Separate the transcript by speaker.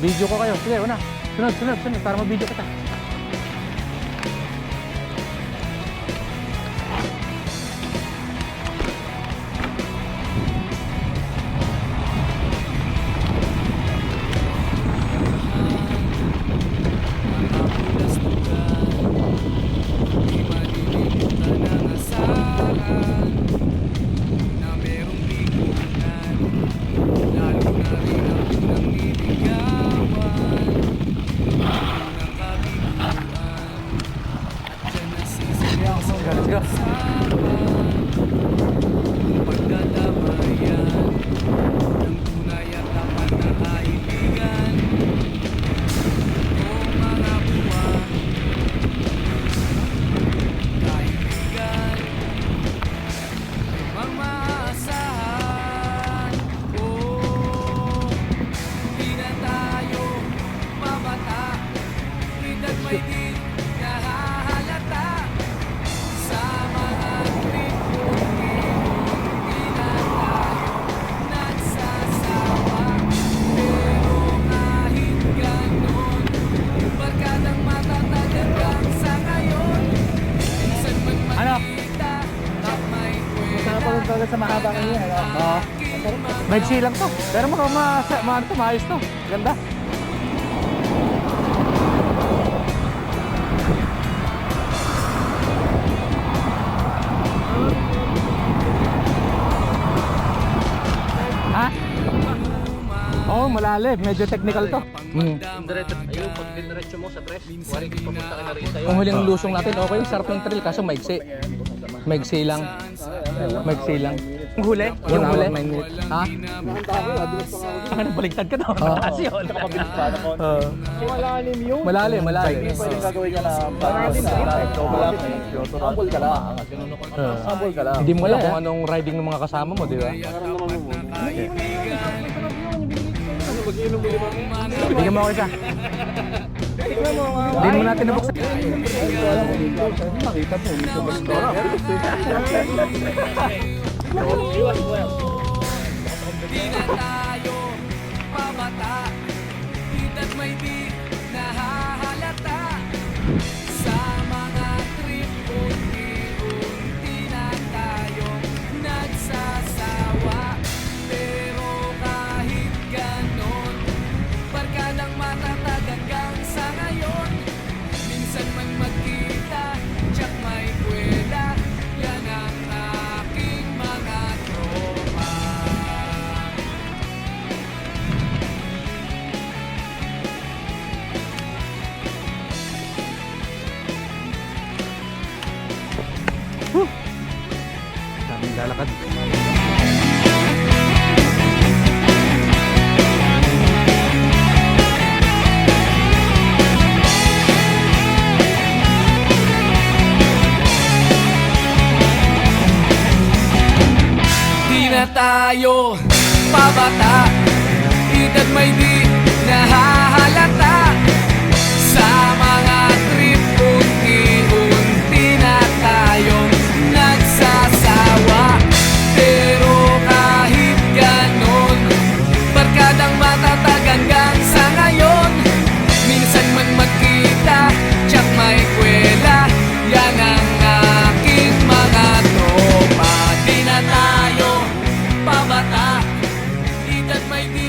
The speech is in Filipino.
Speaker 1: Video ko kayo. Sige, una. Sunod. Para mag-video kita. Let's go. Sa mahaba kanina, oo. Maiksi lang to. Pero maayos to. Ganda. Ha? Oo, malalim. Medyo technical to.
Speaker 2: Ayun, pag diniretso mo sa tres, wari ko papunta ka na rin sa'yo.
Speaker 1: Kung huling lusong natin, okay. Sarap ng trail kaso maiksi. Maiksi lang. Yung huli? Yung huli? Ha? Ano, baligtad ka daw? Mataas yun.
Speaker 3: Malalim yun.
Speaker 1: Malalim.
Speaker 3: Pwedeng gagawin ka na humble ka lang. Humble ka lang.
Speaker 1: Hindi mo alam kung anong riding ng mga kasama mo, di ba? Bigyan mo ako isa. Hindi mo natin nabuksan.
Speaker 3: Makita mo, dito ba ito?
Speaker 4: Di na tayo pabata, hita't may di nahahalata. Sa mga trip, unti-unti na tayo nagsasawa. Pero kahit ganon, barkadang matatag hanggang sa ngayon. Minsan man magkita, tsak may kwela, yan ang aking mga tropa.
Speaker 1: Daming lalakad.
Speaker 4: Di na tayo pabata, hita't may di nahahalata. Sa mga trip, unti-unti na tayong nagsasawa. Pero kahit ganon, barkadang matatag hanggang sa ngayon. Minsan man magkita, tsak may kwela, yan ang aking mga tropa. Di na tayo pabata, hita't may di